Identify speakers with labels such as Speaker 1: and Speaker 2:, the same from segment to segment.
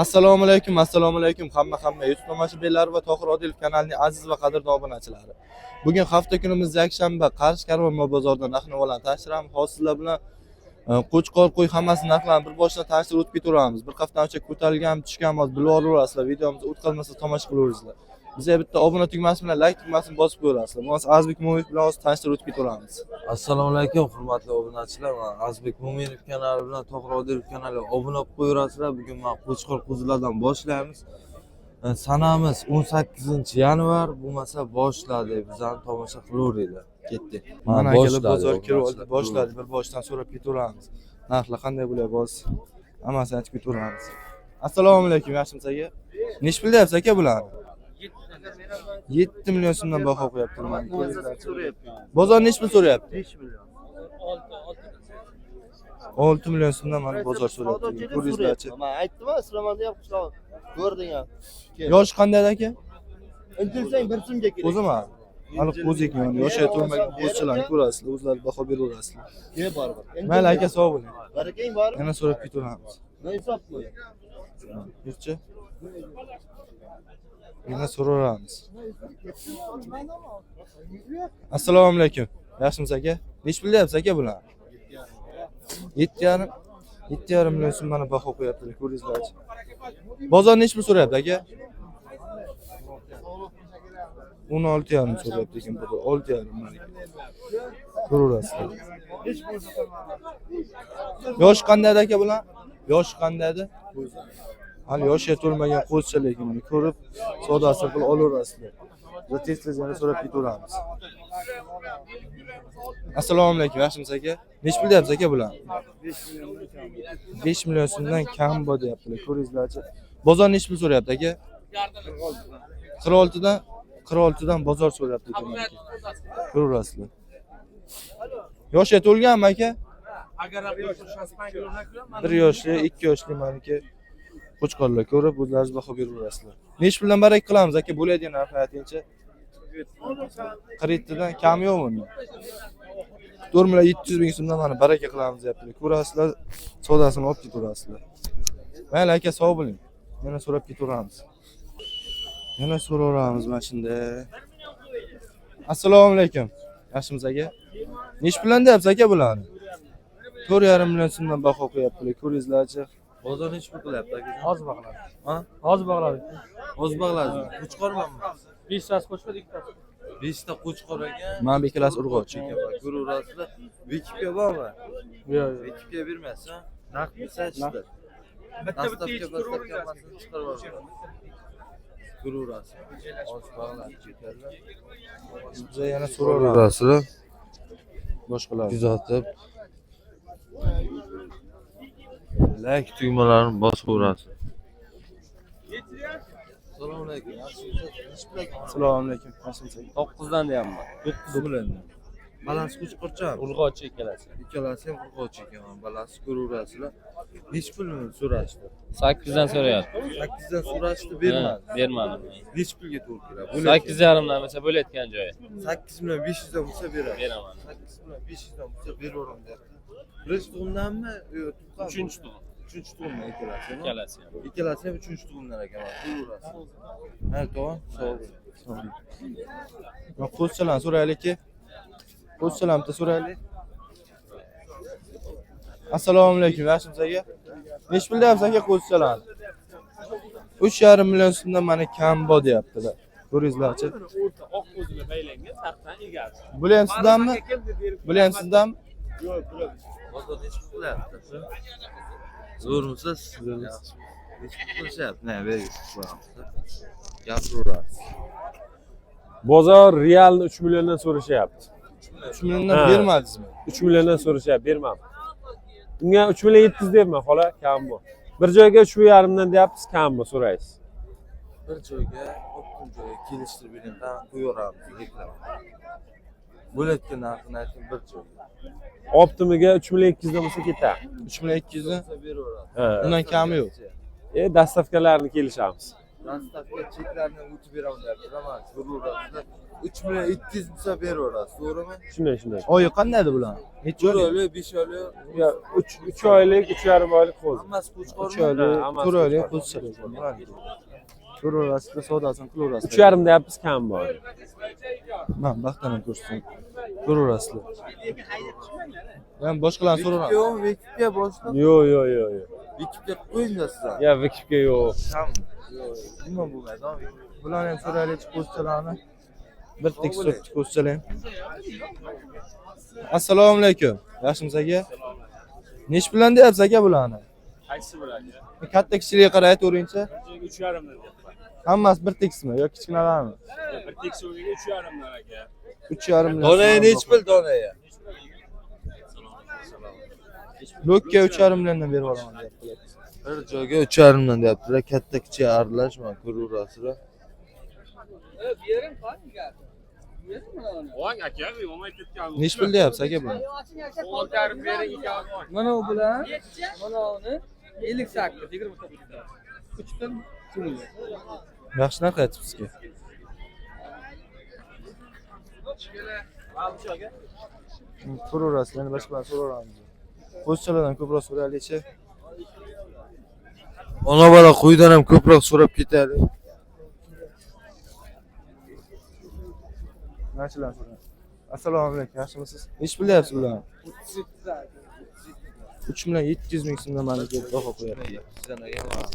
Speaker 1: Assalomu alaykum hamma YouTube tomoshabinlari va Tohir Odilov kanalining aziz va qadrdon obunachilari. Bugun hafta kunimiz yakshanba, Qarshi Karvon bozorida narx-navolarni tanishtiramiz. Hozir sizlar bilan qo'chqor qo'y hammasi narxlarini bir boshdan tanishtirib o'tib ketaveramiz. Bir haftadan o'cha ko'tarilgan, tushgan bilib olaverasizlar. Videomizni o'tkazmasa tomosha qilaverasizlar. Bizga bitta obuna tugmasi bilan like tugmasini bosib qo'yasizlar. Biz Azbek Mo'minov bilan hozir tanishtirib o'tib ketaveramiz.
Speaker 2: Assalomu alaykum hurmatli obunachilar. Men Azbek Mo'minov kanali bilan Tohir Odilov kanaliga obuna bo'lib qo'yaverasizlar. Bugun men qo'chqor qo'zilardan boshlaymiz. Sanamiz 18-yanvar bo'lmasa boshladi. Bizlarni tomosha qilaveringlar. Ketdi.
Speaker 1: Mana kelib bozor kirib boshladi. Bir boshdan so'rab ketaveramiz. Narxlar qanday bo'lyapti hozir? Hammasini aytib ketaveramiz. Assalomu alaykum, yaxshimisiz aka? Nech pul deyapsiz aka bularni? 7 million so'mdan baho qo'yapti. Bozor nech pul so'rayapti?
Speaker 3: 5 million.
Speaker 1: 6 million so'mdan mana bozor so'rayapti. Ko'ringizlarchi.
Speaker 3: Men aytdim-a, sizlarga ham qishloq ko'rding ham.
Speaker 1: Yosh qanday aka?
Speaker 3: Intilsang 1 so'mga kerak.
Speaker 1: O'zimi? Hali qo'z ekan, yoshga to'lmagan qo'zchalarni ko'rasizlar, o'zlari baho beraverasizlar.
Speaker 3: Ke baribir.
Speaker 1: Mayli aka, sog' bo'ling.
Speaker 3: Barakang bor.
Speaker 1: Yana so'rab ketaveramiz.
Speaker 3: Ne hisob qo'y.
Speaker 1: Yurchi. Yana so'raveramiz. Assalomu alaykum. Yaxshimisiz aka? Nech pul deyapsiz aka bular? 7,5 million so'mdan baho qo'yaptilar, ko'ringizlarchi. Bozor nech pul so'rayapti aka? 16,5 so'rayapti ekan, bu 6,5 mana. Ko'raverasizlar. Yosh qanday aka bular? Yosh qanday edi? Hali yoshga to'lmagan qo'zchalar ekan, buni ko'rib savdosini qilib olaverasizlar. Biz tez-tezdan so'rab ketaveramiz. Assalomu alaykum, yaxshimisiz aka? Nech pul deyapsiz aka bular? 5 million so'mdan kam bor deyaptilar, ko'ringizlarchi. Bozor nech pul so'rayapti aka? 46dan bozor so'rayapti ekan. Ko'raverasizlar. Yoshga to'lganmi aka? Bir yoshli, 2 yoshli meniki qo'chqorlar ko'rib, o'zlaringiz baho beraverasizlar. Nech puldan barak qilamiz aka? Bo'ladigan narx aytingchi. 47 dan kam yo'qmi bundan? 4 million 700 ming so'mdan mana baraka qilamiz deyaptilar. Ko'rasizlar, savdosini olib ketaverasizlar. Mayli aka, sog' bo'ling. Yana so'rab ketaveramiz. Yana so'raveramiz mana shunda. Assalomu alaykum. Yaxshimisiz aka? Nech puldan deyapsiz aka bularni? 4,5 million so'mdan baho qo'yaptilar. Ko'ringizlarchi.
Speaker 2: Bozor nech pul qilyapti aka?
Speaker 4: Hozir bog'ladi.
Speaker 2: Ha?
Speaker 4: Hozir bog'ladi.
Speaker 2: O'z bag'ladi. Qo'chqormanmi?
Speaker 4: 5 tas qo'shmadi 2 tas.
Speaker 2: 5 ta qo'chqor ekan.
Speaker 1: Mana bu ikkalasi urg'ochi.
Speaker 2: Ko'raverasizlar. Vikipga bormi?
Speaker 4: Yo'q.
Speaker 2: Vikipga bermaysiz, ha? Naqdsa ishlar. Dastavka masini chiqarib yuboradi. Ko'raverasizlar. O'z bag'ladi chekarlar.
Speaker 1: Biz yana so'raveramiz.
Speaker 2: Ko'raverasizlar.
Speaker 1: Boshqalar.
Speaker 2: Kuzatib like tugmalarini bosib qo'yasiz. Assalomu alaykum.
Speaker 1: Assalomu alaykum. Yaxshimisiz?
Speaker 4: 9 dan deyapman.
Speaker 1: 9 million.
Speaker 2: Balans qo'chqorcha.
Speaker 4: Urg'ochi ikkalasi.
Speaker 2: Ikkalasi ham urg'ochi ekan. Balans ko'raverasizlar. Nech pulni so'rashdi?
Speaker 4: 8 dan so'rayapti.
Speaker 2: 8 dan so'rashdi, bermadi.
Speaker 4: Bermadim.
Speaker 2: Nech pulga to'g'ri keladi?
Speaker 4: 8,5 dan bo'lsa bo'layotgan joyi.
Speaker 2: 8 million 500 dan bo'lsa beradi.
Speaker 4: Beraman.
Speaker 2: 8 million 500 dan bo'lsa beraveram deyapti. Birinchi tug'umdanmi? Yo'q,
Speaker 4: 3-chi tug'um.
Speaker 2: 3-chi tug'umdan ikkalasi.
Speaker 4: Ikkalasi ham.
Speaker 2: Ikkalasi ham 3-chi tug'umdan ekan. Ko'raverasiz. Ha, to'g'ri. Sog' bo'ling.
Speaker 1: Mana qo'zchalarni so'raylik-ki. Qo'zchalarni bitta so'raylik. Assalomu alaykum, yaxshimisiz aka? Nech pul deyapsiz aka qo'zchalarni? 3,5 million so'mdan mana kam bor deyaptilar. Ko'ringizlarchi.
Speaker 4: Oq ko'ziga baylangan saqdan egasi.
Speaker 1: Bular ham sizdanmi? Bular ham sizdanmi?
Speaker 2: Bozor nech pul qilyapti? Zo'rmisiz? Nech pul qilishyapti? Ne, gapiraverasiz.
Speaker 5: Bozor realni 3 milliondan so'rashyapti.
Speaker 1: 3 milliondan bermadingizmi?
Speaker 5: 3 milliondan so'rashyapti, bermam. Unga 3 million 700 deyapman, xola, kam bu. Bir joyga 3,5 dan deyapsiz, kammi so'raysiz.
Speaker 2: Bir joyga, o'tgan joyga kelishtirib bergandan qo'yaveramiz, reklama. Bo'layotgan narxini ayting bir joyga.
Speaker 5: Optimiga 3 million 200 dan bo'lsa ketadi.
Speaker 1: 3 million 200 dan.
Speaker 2: Beraveramiz.
Speaker 5: Ha.
Speaker 1: Undan kami yo'q.
Speaker 5: Dastavkalarni kelishamiz.
Speaker 2: Dastavka cheklarni o'tib beraman deyapti. Ama so'raverasizlar. 3 million 200 bo'lsa beraverasiz, to'g'rimi?
Speaker 5: Shunday.
Speaker 1: Oyi qandaydi bular? Necha
Speaker 2: 4
Speaker 1: oylik?
Speaker 2: oylik, 5 oylik.
Speaker 5: Ya 3 oylik, 3,5 oylik qo'zi.
Speaker 2: Hammasi qo'chqor.
Speaker 1: 3 oylik,
Speaker 5: hammasi
Speaker 1: 4 oylik
Speaker 5: qo'chqor.
Speaker 1: qo'zcha. Ko'raverasizlar, savdosini qilaverasizlar.
Speaker 5: 3,5 deyapmiz kam bor.
Speaker 1: Mana vaqtini ko'rsin. Ko'raverasizlar. Men boshqalarni so'raman.
Speaker 2: Vikipga boshqa.
Speaker 5: Yo'q.
Speaker 2: Vikipga qo'yinglar sizlar.
Speaker 5: Ya Vikipga yo'q.
Speaker 2: Kam. Nima bo'lmaydi?
Speaker 1: Bularni ham so'raylik qo'zchalarni. Bir tekis so'tdik qo'zchalar ham. Assalomu alaykum. Yaxshimisiz aka? Nech bilan deyapsiz aka bularni?
Speaker 4: Qaysi bo'ladi?
Speaker 1: Katta kichikligiga qarab aytaveringchi.
Speaker 4: 3,5 dan deyapman.
Speaker 1: Hammasi bir tekismi yo kichkinalarmi?
Speaker 4: Bir tekis o'rniga 3,5 dan aka.
Speaker 1: 3,5 million.
Speaker 2: Donaya nech pul donaya?
Speaker 1: Lokka 3,5 milliondan berib olaman deyaptilar.
Speaker 2: Bir joyga 3,5 million deyaptilar. Katta kichik aralashma ko'raverasizlar.
Speaker 4: Voy aka, olmay ketgan.
Speaker 1: Nech pul deyapsiz aka buni?
Speaker 4: Oltarib bering ekan.
Speaker 6: Mana bu bilan mana uni 58 29. 3 dan 2 million.
Speaker 1: Yaxshi narx aytibsiz-ku. Ko'raverasiz, yana boshqa bilan so'raveramiz. Qo'zchalardan ko'proq so'raylikchi.
Speaker 2: Ona bola qo'ydan ham ko'proq so'rab ketadi.
Speaker 1: Nachilar so'rang. Assalomu alaykum, yaxshimisiz? Nech pul deyapsiz bularni? 3 million 700 ming so'mdan mana kelib baho qo'yaptilar.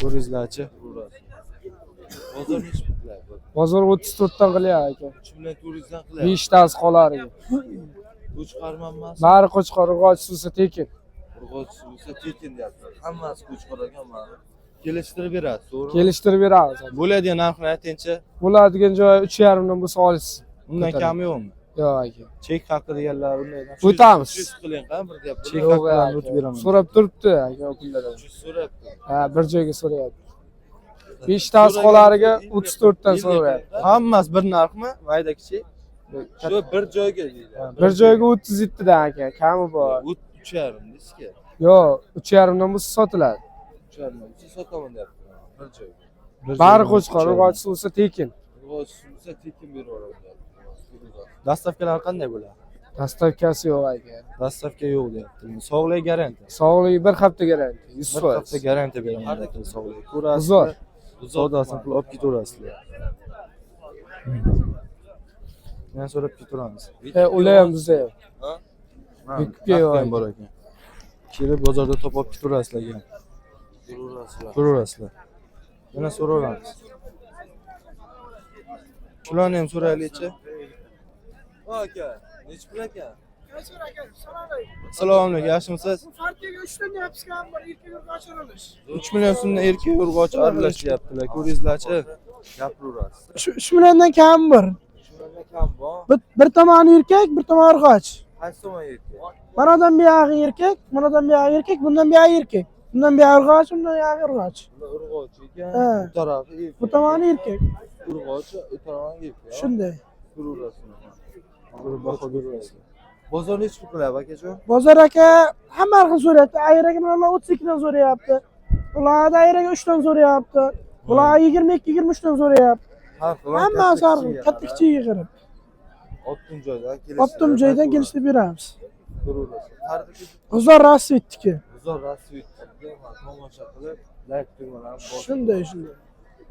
Speaker 1: Ko'ringizlarchi.
Speaker 2: Bozor nech pullar?
Speaker 6: Bozor 34 dan qilyapti aka.
Speaker 2: 3 million 400 dan qilyapti.
Speaker 6: 5 tasi qolariga.
Speaker 2: Qo'chqorman emas.
Speaker 6: Bari qo'chqor urg'och suvsa tekin.
Speaker 2: Urg'och bo'lsa tekin deyapti. Hammasi qo'chqor ekan mana. Kelishtirib berasiz, to'g'rimi?
Speaker 6: Kelishtirib beramiz.
Speaker 1: Bo'ladigan narxni aytingchi.
Speaker 6: Bo'ladigan joyi 3,5 dan bo'lsa olasiz.
Speaker 1: Undan kami yo'qmi?
Speaker 6: Yo'q aka.
Speaker 1: Chek haqi deganlar unday.
Speaker 6: O'tamiz.
Speaker 2: 300 qiling, ha, bir deyapti.
Speaker 1: Chek
Speaker 6: Yo'q
Speaker 1: haqidan
Speaker 6: aka.
Speaker 1: o'tib beraman.
Speaker 6: So'rab turibdi aka kunlardan.
Speaker 2: 300 so'rabdi.
Speaker 6: Ha, bir joyga so'rayapti. 5 tasi qolariga 34 dan so'rayapti.
Speaker 1: Hammasi bir narxmi? Mayda kichik.
Speaker 2: Shu bir joyga deydi.
Speaker 6: Bir joyga 37 dan aka, kami bor.
Speaker 2: 3,5 deysiz-ki.
Speaker 6: Yo'q, 3,5 dan bo'lsa sotiladi.
Speaker 2: 3,5 bo'lsa sotaman deyapti. Bir joyga.
Speaker 6: Bari qo'chqor urg'och suvsa tekin.
Speaker 2: Urg'och bo'lsa tekin berib yuboradi.
Speaker 1: Dastavkalar qanday bo'ladi?
Speaker 6: Dastavkasi yo'q aka.
Speaker 1: Dastavka yo'q deyapti. Sog'lik garantiya.
Speaker 6: Sog'ligi bir hafta garantiya, 100%.
Speaker 1: Bir hafta garantiya beraman deyapti sog'lik.
Speaker 6: Uzor.
Speaker 1: Savdosini qilib olib ketaverasizlar. Men so'rab ketaveramiz.
Speaker 6: Ular ham bizda yo'q.
Speaker 2: Ha?
Speaker 6: Vikipga yo'q.
Speaker 1: Ham bor ekan. Kelib bozorda topib olib ketaverasizlar ekan. Ko'raverasizlar. Yana so'raveramiz. Shularni ham so'raylikchi.
Speaker 2: Aka, nech pul aka?
Speaker 1: Assalomu alaykum, yaxshimisiz?
Speaker 7: Partiyaga 3 dan deyapsiz ham bor, erkak urg'och aralash.
Speaker 1: 3 million so'mdan erkak urg'och aralashyaptilar. Ko'ringizlarchi?
Speaker 2: Gapiraverasiz.
Speaker 7: 3 milliondan kam bor.
Speaker 2: Shunda kam bor.
Speaker 7: Bir tomoni erkak, bir tomoni urg'och.
Speaker 2: Qaysi tomon erkak?
Speaker 7: Manadan buyog'i erkak, manadan buyog'i erkak, bundan buyog'i erkak. Bundan buyog'i urg'och, bundan buyog'i urg'och.
Speaker 2: Urg'och ekan.
Speaker 7: Ha.
Speaker 2: Bu tarafi erkak.
Speaker 7: Bu tomoni erkak.
Speaker 2: Urg'och, bu tarafi erkak.
Speaker 7: Shunday.
Speaker 2: Ko'raverasiz.
Speaker 1: Baho berasizlar.
Speaker 2: Bozor nech pul qilyapti akajon?
Speaker 7: Bozor aka hamma xil so'rayapti. Ayraga ular 32 dan so'rayapti. Ular ayraga 3 dan so'rayapti. Ular 22-23 dan so'rayapti. Hammasi har xil, katta kichigiga qarab.
Speaker 2: Optim joydan
Speaker 7: Optim joydan kelishib beramiz.
Speaker 2: Ko'raverasiz.
Speaker 7: Uzor rasvetniki.
Speaker 2: Uzor rasvetniki tomosha qilib, layk tugmalarni bosib.
Speaker 7: Shunday.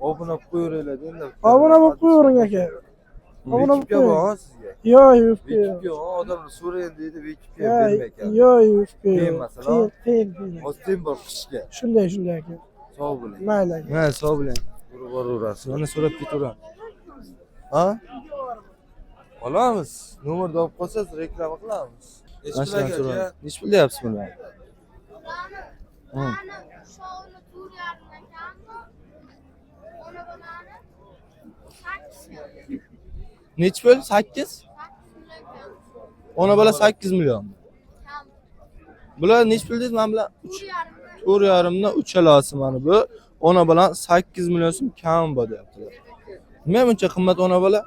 Speaker 2: Obuna qo'yaveraylar endi.
Speaker 7: Obuna bo'lib qo'yavering aka. Obuna
Speaker 2: Vikipga bor sizga.
Speaker 7: Yo'q, yo'q.
Speaker 2: Vikipga odamlar so'raydi deydi, Vikipga bermaykan.
Speaker 7: Yo'q, yo'q.
Speaker 2: Keyin masalan,
Speaker 7: Qiyin.
Speaker 2: Ostin bor qishga.
Speaker 7: Shunday aka.
Speaker 2: Sog' bo'ling.
Speaker 7: Mayli aka.
Speaker 1: Ha, sog' bo'ling.
Speaker 2: Boraverasiz.
Speaker 1: Mana so'rab ketaveramiz.
Speaker 2: Ha? Olamiz. Nomerni olib qolsangiz reklama qilamiz.
Speaker 1: Mashina so'raymiz. Nech pul deyapsiz bular? Nech pul? 8? Ona bola 8 million. Bular nech pul dedingiz? Mana bular 4,5 dan 3 alasi mana bu. Ona bilan 8 million so'm kam bor deyaptilar. Nima buncha qimmat ona bola?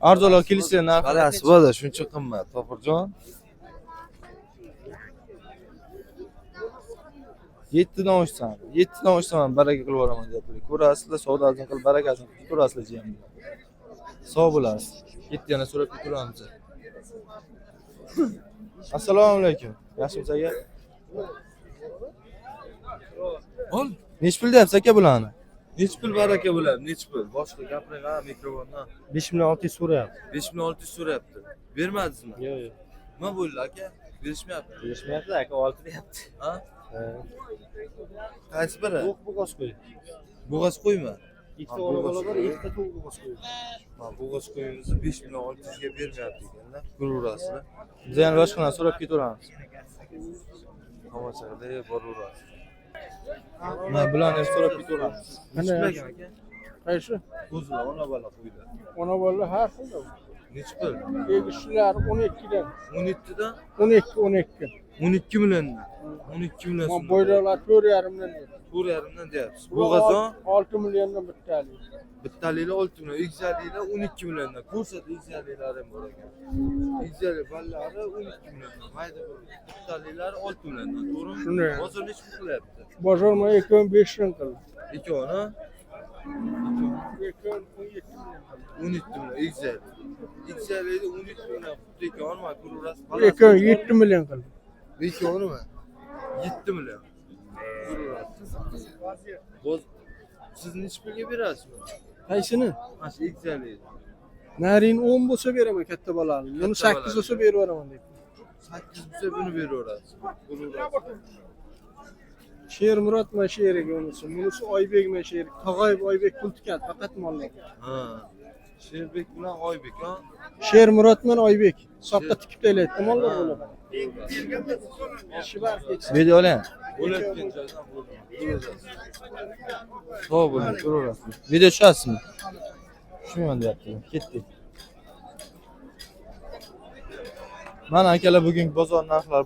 Speaker 1: Arzonroq kelishlar narxi.
Speaker 2: Qarasiz bo'ladi, shuncha qimmat, To'qirjon.
Speaker 1: 7dan oshsam, 7dan oshsam ham baraka qilib yuboraman deyaptilar. Ko'rasizlar, savdosini qilib barakasini qilib turasizlar jiyan. Sog' bo'lasiz. Yana so'rab turamiz. Assalomu alaykum. Yaxshimisiz aka?
Speaker 2: Ol.
Speaker 1: Nech pul deyapsiz aka bularni?
Speaker 2: Nech pul baraka bo'ladi, nech pul? Boshqa gapiring ha mikrofondan.
Speaker 3: 5600 so'rayapti.
Speaker 2: 5600 so'rayapti. Bermadingizmi?
Speaker 3: Yo'q, yo'q.
Speaker 2: Nima bo'ldi aka? Berishmayapti.
Speaker 3: Berishmayapti, aka 6 deyapti.
Speaker 2: Ha? Qaysi biri?
Speaker 3: Yo'q, bo'g'oz qo'y.
Speaker 2: Bo'g'oz qo'yma.
Speaker 3: Ikkita ona bola bor, ikkita to'q bo'g'oz qo'y.
Speaker 2: Ha, bo'g'oz qo'yimizni 5600 ga bermayapti ekanlar. Ko'raverasizlar.
Speaker 1: Biz yana boshqa narsa so'rab ketaveramiz.
Speaker 2: Tomoshaga boraverasiz.
Speaker 1: Mana bularni ham so'rab ketaveramiz.
Speaker 2: Nech pul ekan aka?
Speaker 7: Qaysi?
Speaker 2: Qo'zilar, ona bola qo'ylar.
Speaker 7: Ona bola har xil.
Speaker 2: Nech pul?
Speaker 7: Egishlar 12 dan.
Speaker 2: 17 dan
Speaker 7: 12.
Speaker 2: 12 milliondan. 12 million
Speaker 7: Men
Speaker 2: so'm.
Speaker 7: boylarlar 4,5 dan.
Speaker 2: 4,5 dan deyapsiz. Bo'g'azon
Speaker 7: 6 milliondan bittali.
Speaker 2: bittaliklar 6 million, egizakliklar 12 milliondan. Ko'rsat egizakliklari ham bor ekan. Egizaklik ballari 12 milliondan. Mayda bittaliklar 6 milliondan. To'g'rimi?
Speaker 7: Shunday.
Speaker 2: Bozor nech pul qilyapti?
Speaker 7: Bozor men ekon 5 dan qildi.
Speaker 2: Ikkovini
Speaker 7: Ekon 17 million.
Speaker 2: 17 million egizaklik. Egizaklikni 17 million xuddi ekan, olmay ko'raverasiz.
Speaker 7: Ekon 7 million qildi.
Speaker 2: Ikkovinimi? 7 million. Siz nech pulga berasizmi?
Speaker 7: Qaysini?
Speaker 2: Mana shu egizaklik.
Speaker 7: Narin 10 bo'lsa beraman katta bolani. Buni 8 bo'lsa berib yuboraman deb.
Speaker 2: 8 bo'lsa buni beraverasiz.
Speaker 7: Sher Murod men sheriga unisi. Bunisi Oybek men sherik. Tog'oyev Oybek pul tikadi faqat mollar.
Speaker 2: Ha. Sherbek bilan Oybek, ha?
Speaker 7: Sher Murod men Oybek. Soqqa tikib taylaydi. Mollar bo'ladi. Ishi bor ketsin.
Speaker 1: Video oling.
Speaker 2: Bo'layotgan joydan bo'ldi.
Speaker 1: Sog' bo'ling, ko'raverasiz. Video tushasizmi? Tushmayman deyaptilar. Ketdik. Mana akalar bugungi bozor narxlari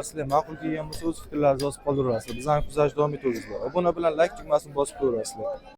Speaker 1: sizlarga ma'qul kelgan bo'lsa o'z fikrlaringizni yozib qoldirasizlar. Bizani kuzatish davom etaverasizlar. Obuna bilan like tugmasini bosib qo'yaverasizlar.